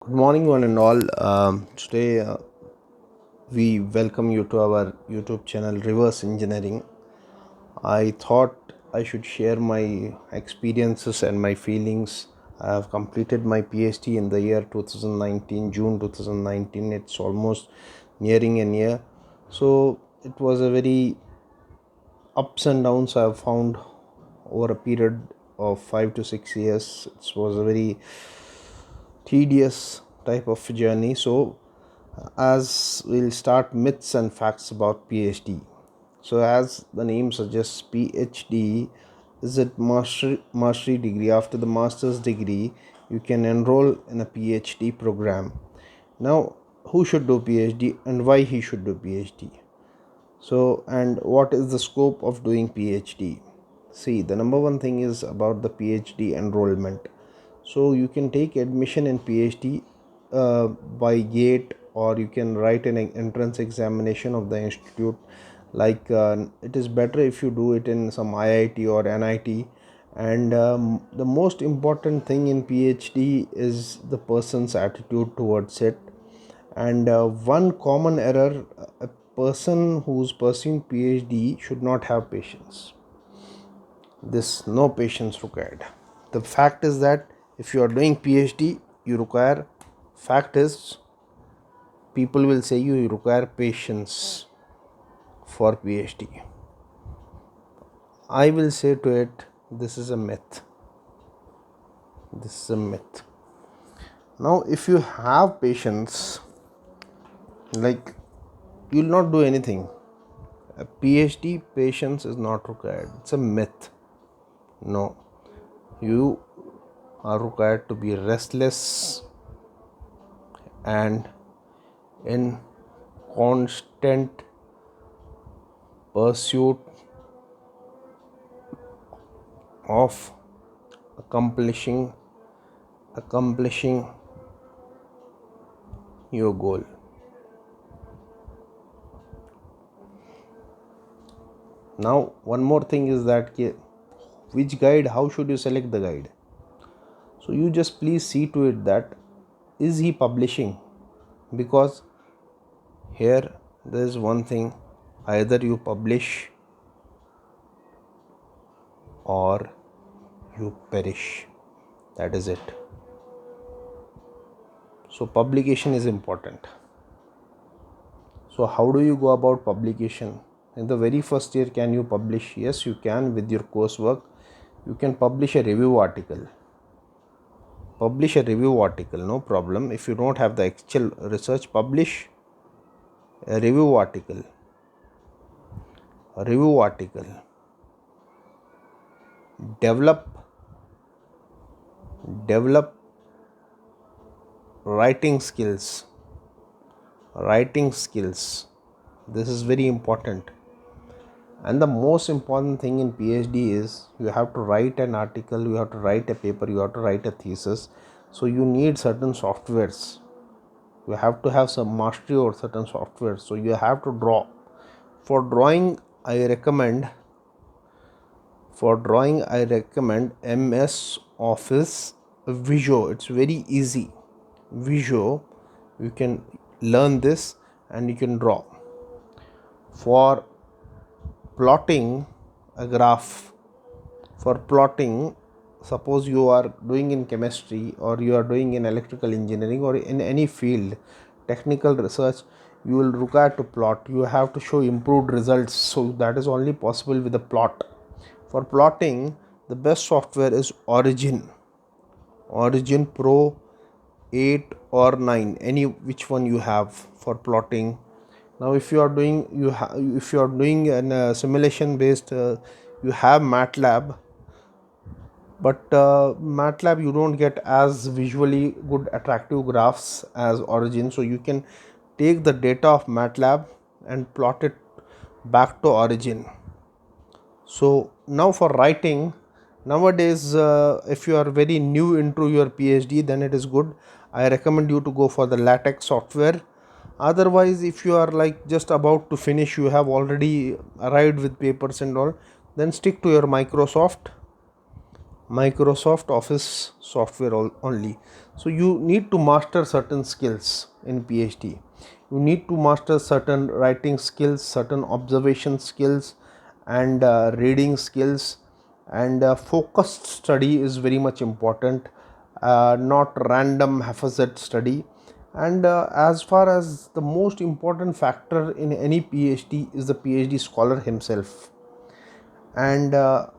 Good morning, one and all. Today we welcome you to our YouTube channel, Reverse Engineering. I thought I should share my experiences and my feelings. I have completed my PhD in the year 2019, June 2019. It's almost nearing a year. So it was a very ups and downs I have found over a period of 5 to 6 years. It was a very tedious type of journey. So as we'll start myths and facts about PhD. So as the name suggests, PhD is a mastery degree. After the master's degree, you can enroll in a PhD program. Now, who should do PhD and why he should do PhD? So, and what is the scope of doing PhD? See, the number one thing is about the PhD enrollment. So you can take admission in PhD by gate, or you can write an entrance examination of the institute. Like it is better if you do it in some IIT or NIT. And the most important thing in PhD is the person's attitude towards it. And one common error: a person who's pursuing PhD should not have patience. This no patience required. The fact is that if you are doing PhD, you require, fact is, people will say you require patience for PhD. I will say to it, this is a myth. This is a myth. Now, if you have patience, like, you will not do anything. A PhD patience is not required. It's a myth. No, you are required to be restless and in constant pursuit of accomplishing your goal. Now, one more thing is that which guide, how should you select the guide? So you just please see to it that is he publishing, because here there is one thing: either you publish or you perish. That is it. So publication is important. So how do you go about publication? In the very first year, can you publish? Yes, you can. With your coursework, you can publish a review article. No problem. If you don't have the actual research, publish a review article. Develop writing skills. This is very important. And the most important thing in PhD is you have to write an article, you have to write a paper, you have to write a thesis. So you need certain softwares. You have to have some mastery over certain softwares. So you have to draw. For drawing, I recommend MS Office Visio. It's very easy. Visio, you can learn this and you can draw. For plotting a graph, suppose you are doing in chemistry, or you are doing in electrical engineering, or in any field, technical research, you will require to plot. You have to show improved results. So that is only possible with a plot. For plotting, the best software is Origin Pro 8 or 9, any which one you have for plotting. Now if you are doing an simulation based, you have MATLAB, but MATLAB you don't get as visually good attractive graphs as Origin. So you can take the data of MATLAB and plot it back to Origin. So now for writing, nowadays if you are very new into your PhD, then it is good. I recommend you to go for the LaTeX software. Otherwise, if you are like just about to finish, you have already arrived with papers and all, then stick to your Microsoft Office software only. So you need to master certain skills in PhD. You need to master certain writing skills, certain observation skills, and reading skills, and focused study is very much important, not random haphazard study. And as far as the most important factor in any PhD is the PhD scholar himself, and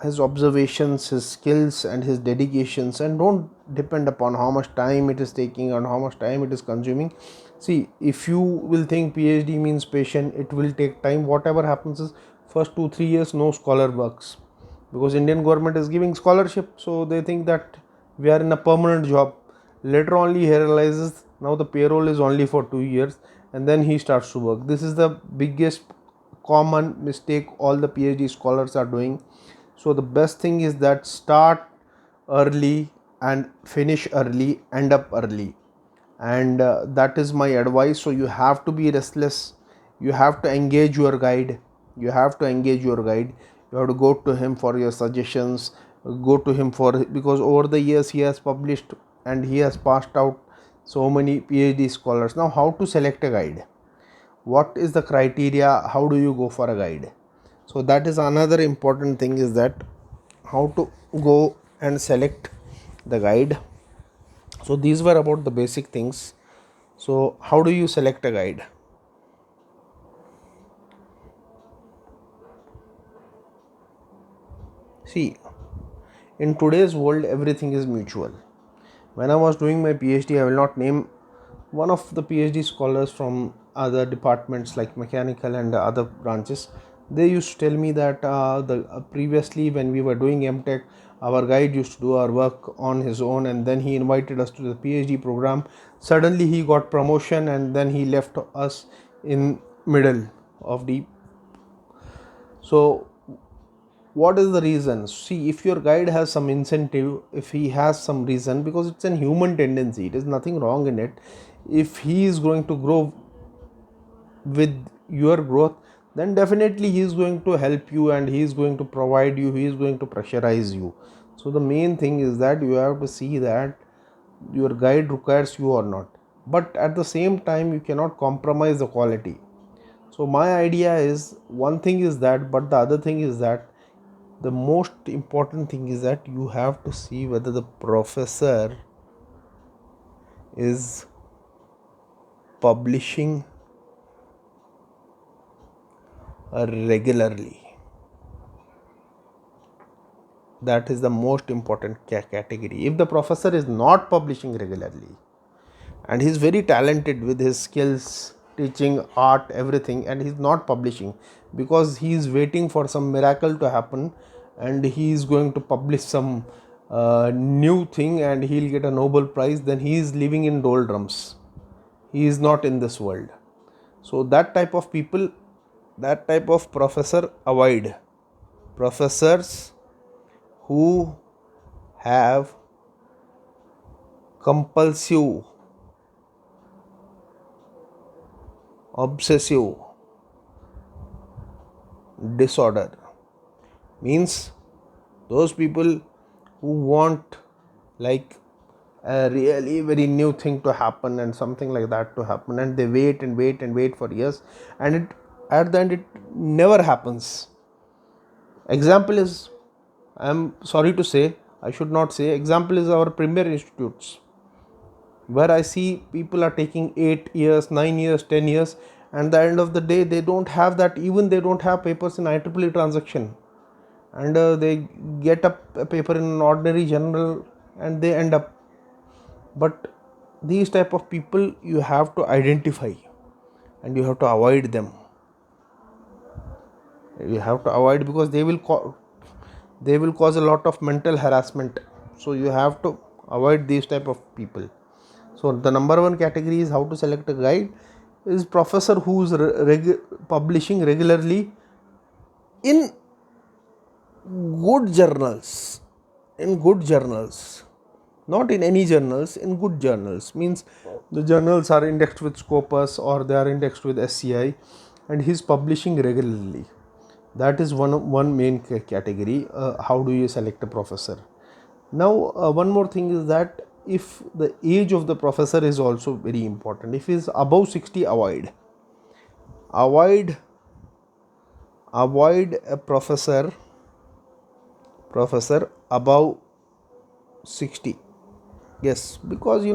his observations, his skills, and his dedications, and don't depend upon how much time it is taking and how much time it is consuming. See, if you will think PhD means patient, it will take time. Whatever happens is first 2 3 years no scholar works, because Indian government is giving scholarship, so they think that we are in a permanent job. Later only he realizes now the payroll is only for 2 years, and then he starts to work. This is the biggest common mistake all the PhD scholars are doing. So the best thing is that start early and finish early, end up early, and that is my advice. So you have to be restless, you have to engage your guide, you have to engage your guide, you have to go to him for your suggestions, go to him for, because over the years he has published and he has passed out so many PhD scholars. Now how to select a guide, what is the criteria, how do you go for a guide? So that is another important thing, is that how to go and select the guide. So these were about the basic things. So how do you select a guide? See, in today's world everything is mutual. When I was doing my PhD, I will not name, one of the PhD scholars from other departments like mechanical and other branches, they used to tell me that previously when we were doing MTech, our guide used to do our work on his own, and then he invited us to the PhD program. Suddenly he got promotion, and then he left us in middle of the. So what is the reason? See, if your guide has some incentive, if he has some reason, because it's a human tendency, it is nothing wrong in it. If he is going to grow with your growth, then definitely he is going to help you, and he is going to provide you, he is going to pressurize you. So the main thing is that you have to see that your guide requires you or not, but at the same time you cannot compromise the quality. So my idea is, one thing is that, but the other thing is that the most important thing is that you have to see whether the professor is publishing regularly. That is the most important category. If the professor is not publishing regularly, and he's very talented with his skills, teaching, art, everything, and he's not publishing because he is waiting for some miracle to happen, and he is going to publish some new thing and he'll get a Nobel Prize, then he is living in doldrums. He is not in this world. So that type of people, that type of professor, avoid. Professors who have compulsive, obsessive disorder, means those people who want like a really very new thing to happen and something like that to happen, and they wait and wait and wait for years, and it, at the end, it never happens. Example is, I am sorry to say, I should not say, example is our premier institutes, where I see people are taking 8 years, 9 years, 10 years, and at the end of the day they don't have that, even they don't have papers in IEEE transaction, and they get a paper in an ordinary general and they end up. But these type of people you have to identify and you have to avoid them. You have to avoid, because they will cause a lot of mental harassment. So you have to avoid these type of people. So the number one category is how to select a guide is professor who is publishing regularly in good journals. In good journals, not in any journals, in good journals, means the journals are indexed with Scopus or they are indexed with SCI, and he is publishing regularly. That is one main category. How do you select a professor? Now one more thing is that if the age of the professor is also very important. If he is above 60, avoid avoid a professor above 60. Yes, because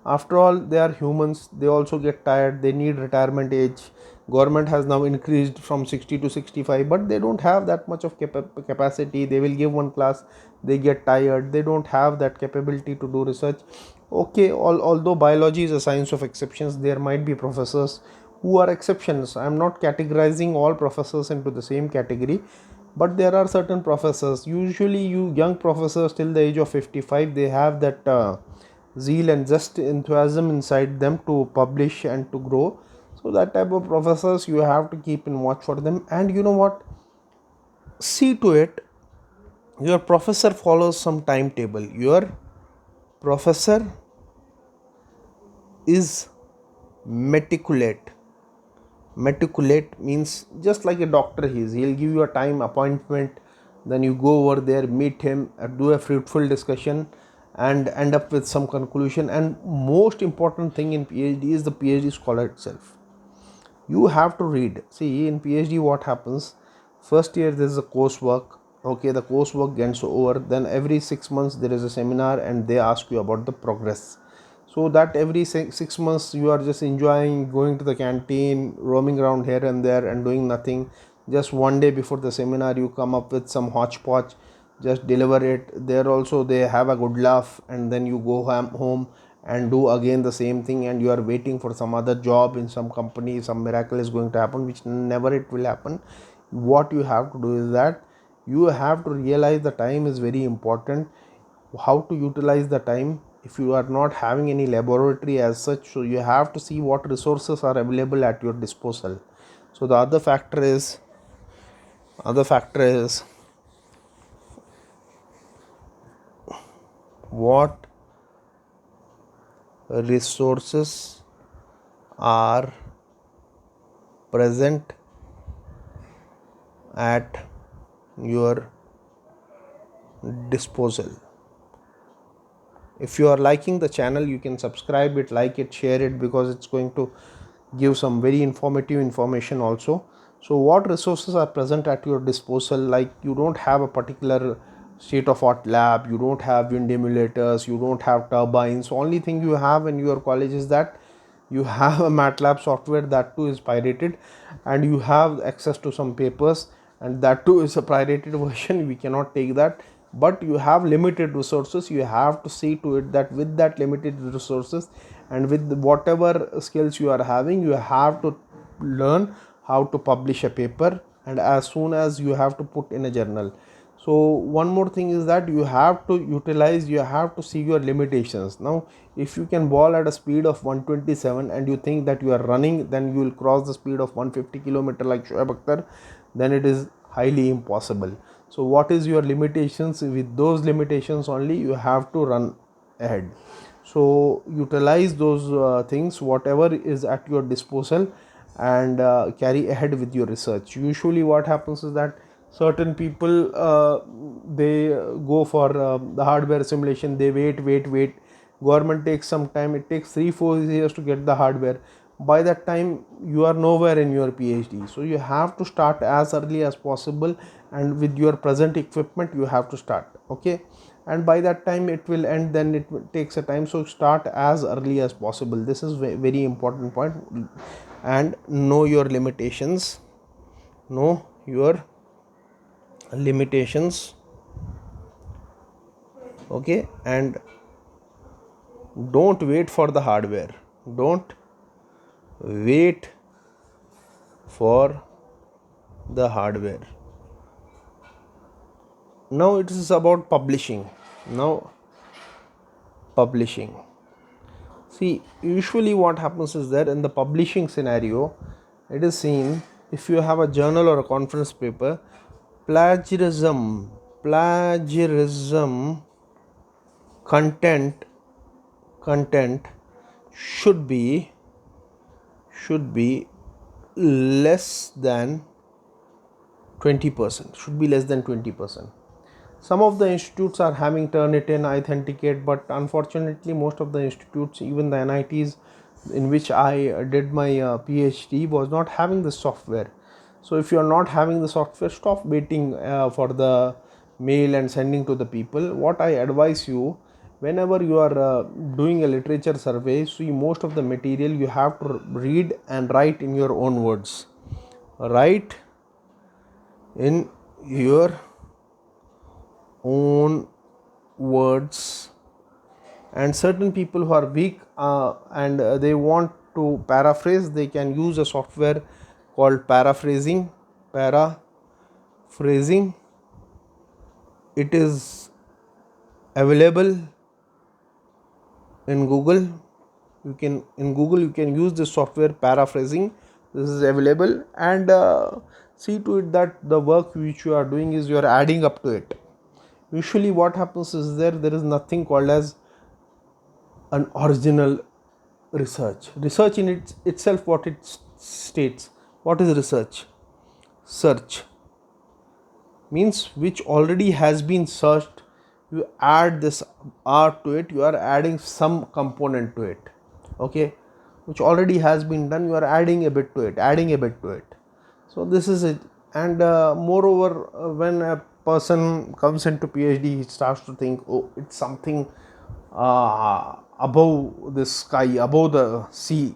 after all, they are humans, they also get tired, they need retirement age. Government has now increased from 60 to 65, but they don't have that much of capacity. They will give one class, they get tired, they don't have that capability to do research. Okay, although biology is a science of exceptions, there might be professors who are exceptions. I am not categorizing all professors into the same category, but there are certain professors, usually you young professors till the age of 55, they have that zeal and just enthusiasm inside them to publish and to grow. So that type of professors you have to keep in watch for them. And you know what, see to it your professor follows some timetable. Your professor is meticulate. Meticulate means just like a doctor, he'll give you a time appointment, then you go over there, meet him, do a fruitful discussion, and end up with some conclusion. And most important thing in PhD is the PhD scholar itself. You have to read. See, in PhD what happens, first year there is a coursework. Okay, the coursework gets over, then every 6 months there is a seminar and they ask you about the progress. So that every 6 months you are just enjoying going to the canteen, roaming around here and there and doing nothing. Just one day before the seminar you come up with some hodgepodge, just deliver it there. Also they have a good laugh, and then you go home and do again the same thing, and you are waiting for some other job in some company. Some miracle is going to happen, which never it will happen. What you have to do is that you have to realize the time is very important. How to utilize the time? If you are not having any laboratory as such, so you have to see what resources are available at your disposal. So the other factor is what resources are present at your disposal. If you are liking the channel, you can subscribe it, like it, share it, because it's going to give some very informative information also. So what resources are present at your disposal? Like, you don't have a particular state of art lab, you don't have wind emulators, you don't have turbines. Only thing you have in your college is that you have a MATLAB software, that too is pirated, and you have access to some papers, and that too is a pirated version. We cannot take that. But you have limited resources. You have to see to it that with that limited resources and with whatever skills you are having, you have to learn how to publish a paper, and as soon as you have to put in a journal. So one more thing is that you have to utilize, you have to see your limitations. Now if you can ball at a speed of 127 and you think that you are running, then you will cross the speed of 150 kilometer like Shoaib Akhtar, then it is highly impossible. So what is your limitations? With those limitations only you have to run ahead. So utilize those things, whatever is at your disposal, and carry ahead with your research. Usually what happens is that certain people, they go for the hardware simulation. They wait. Government takes some time, it takes 3-4 years to get the hardware. By that time you are nowhere in your PhD. So you have to start as early as possible, and with your present equipment you have to start. Okay, and by that time it will end, then it takes a time. So start as early as possible. This is very important point. And know your limitations. Know your limitations. Okay, and don't wait for the hardware. Don't wait for the hardware. Now it is about publishing. Now publishing, see, usually what happens is that in the publishing scenario, it is seen, if you have a journal or a conference paper, plagiarism content should be less than 20%. Should be less than 20%. Some of the institutes are having Turnitin, Authenticate, but unfortunately most of the institutes, even the NITs in which I did my PhD, was not having the software. So if you are not having the software, stop waiting for the mail and sending to the people. What I advise you, whenever you are doing a literature survey, see, most of the material you have to read and write in your own words. Write in your own words. And certain people who are weak and they want to paraphrase, they can use a software called paraphrasing. It is available in Google. You can use this software, paraphrasing. This is available, and see to it that the work which you are doing is you are adding up to it. Usually what happens is there is nothing called as an original research in itself. What it states, what is research? Search means which already has been searched, you add this art to it, you are adding some component to it. Okay, which already has been done, you are adding a bit to it. So this is it. And moreover, when a person comes into PhD, he starts to think, oh, it's something above the sky, above the sea.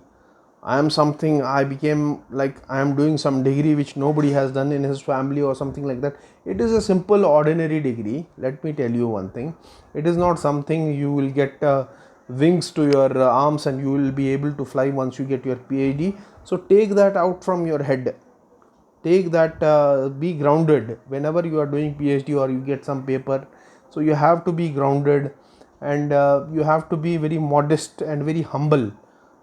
I am something, I became like I am doing some degree which nobody has done in his family or something like that. It is a simple ordinary degree. Let me tell you one thing, it is not something you will get wings to your arms and you will be able to fly once you get your PhD. So take that out from your head. Take that, be grounded whenever you are doing PhD or you get some paper. So you have to be grounded, and you have to be very modest and very humble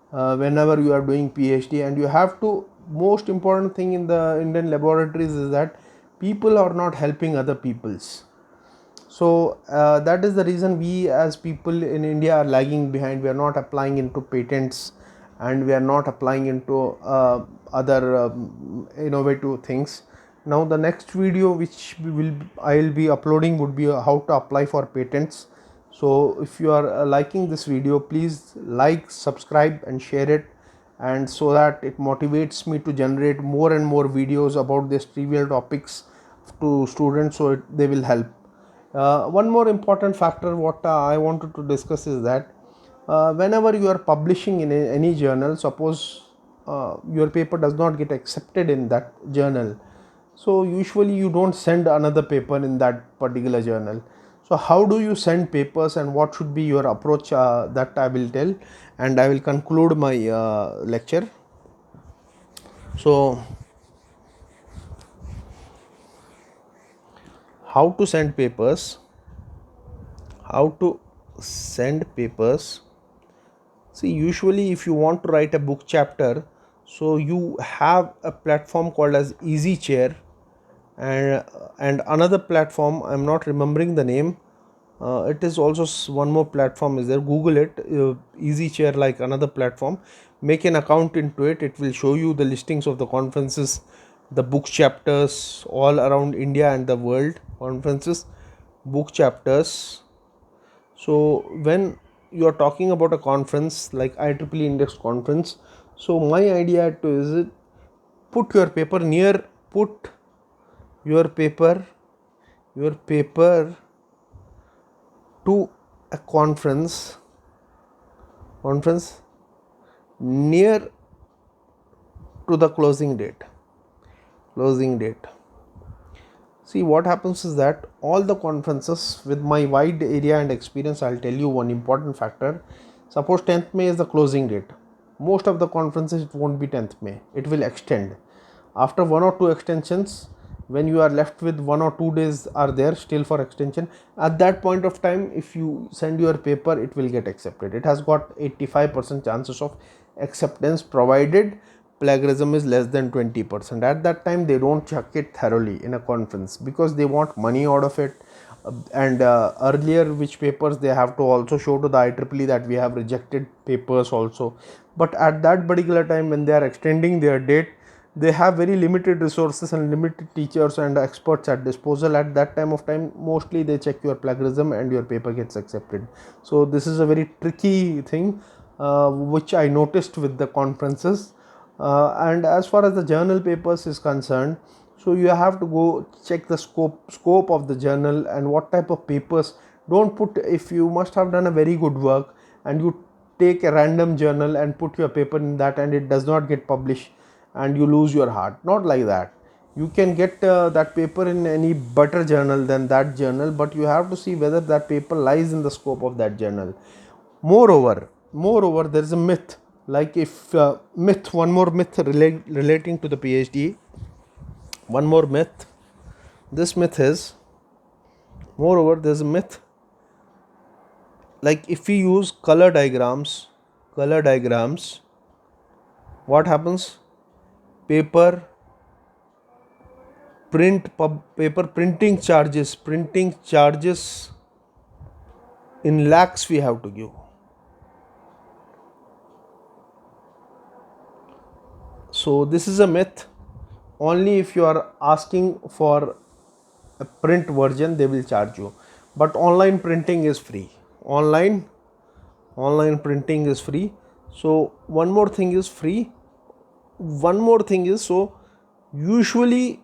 whenever you are doing PhD. And you have to, most important thing in the Indian laboratories is that people are not helping other peoples. So that is the reason we as people in India are lagging behind. We are not applying into patents, and we are not applying into other innovative things. Now the next video which I will be uploading would be how to apply for patents. So if you are liking this video, please like, subscribe and share it, and so that it motivates me to generate more and more videos about these trivial topics to students, so they will help. One more important factor what I wanted to discuss is that whenever you are publishing in any journal, suppose your paper does not get accepted in that journal, so usually you don't send another paper in that particular journal. So how do you send papers and what should be your approach, that I will tell, and I will conclude my lecture. So how to send papers, see, usually if you want to write a book chapter, so you have a platform called as Easy Chair, and another platform, I'm not remembering the name. It is also one more platform is there, Google it, Easy Chair, like another platform. Make an account into it. It will show you the listings of the conferences, the book chapters all around India and the world, conferences, book chapters. So when you are talking about a conference like IEEE Index conference, so my idea to is it, put your paper near, put your paper to a conference near to the closing date. See, what happens is that all the conferences, with my wide area and experience, I'll tell you one important factor. Suppose 10th May is the closing date. Most of the conferences, it won't be 10th May. It will extend. After one or two extensions, when you are left with 1 or 2 days are there still for extension, at that point of time, if you send your paper, it will get accepted. It has got 85% chances of acceptance, provided plagiarism is less than 20%. At that time, they don't check it thoroughly in a conference because they want money out of it. And earlier which papers they have to also show to the IEEE that we have rejected papers also. But at that particular time when they are extending their date, they have very limited resources and limited teachers and experts at disposal. At that time of time, mostly they check your plagiarism and your paper gets accepted. So this is a very tricky thing, which I noticed with the conferences. And as far as the journal papers is concerned, so you have to go check the scope of the journal and what type of papers. Don't put, if you must have done a very good work and you take a random journal and put your paper in that and it does not get published and you lose your heart. Not like that. You can get that paper in any better journal than that journal, but you have to see whether that paper lies in the scope of that journal. Moreover, there is a myth. Like if one more myth relating to the PhD. One more myth. This myth is, moreover, there's a myth. Like if we use color diagrams, what happens? Paper printing charges in lakhs we have to give. So this is a myth. Only if you are asking for a print version they will charge you, but online printing is free. Online printing is free. So one more thing is free. One more thing is, so usually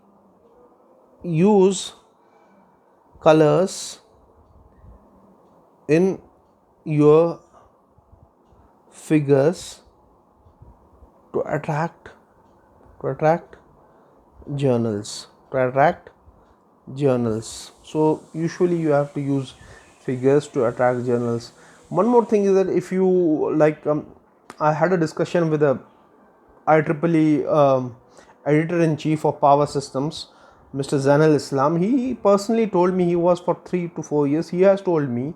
use colors in your figures to attract journals. So usually you have to use figures to attract journals. One more thing is that if you like, I had a discussion with a IEEE editor-in-chief of Power Systems, Mr. Zainal Islam. He personally told me, he was for 3 to 4 years, he has told me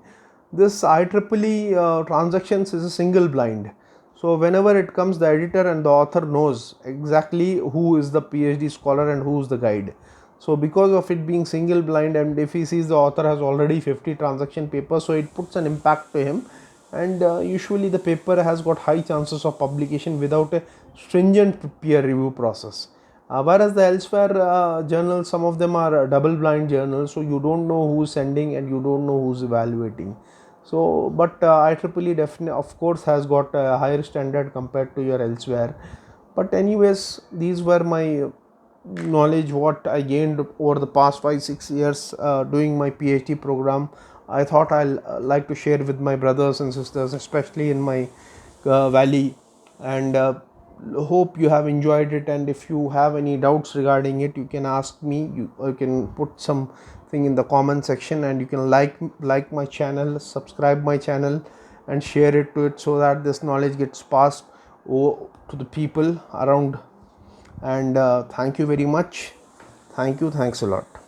this IEEE transactions is a single blind. So whenever it comes, the editor and the author knows exactly who is the PhD scholar and who is the guide. So because of it being single blind, and if he sees the author has already 50 transaction papers, so it puts an impact to him, and usually the paper has got high chances of publication without a stringent peer review process. Whereas the elsewhere journals, some of them are double blind journals, so you don't know who's sending and you don't know who's evaluating. So but IEEE definitely, of course, has got a higher standard compared to your elsewhere. But anyways, these were my knowledge what I gained over the past 5-6 years doing my PhD program. I thought I'll like to share with my brothers and sisters, especially in my valley, and hope you have enjoyed it. And if you have any doubts regarding it, you can ask me. You can put something in the comment section, and you can like my channel, subscribe my channel, and share it to it, so that this knowledge gets passed to the people around. And thank you very much. Thanks a lot.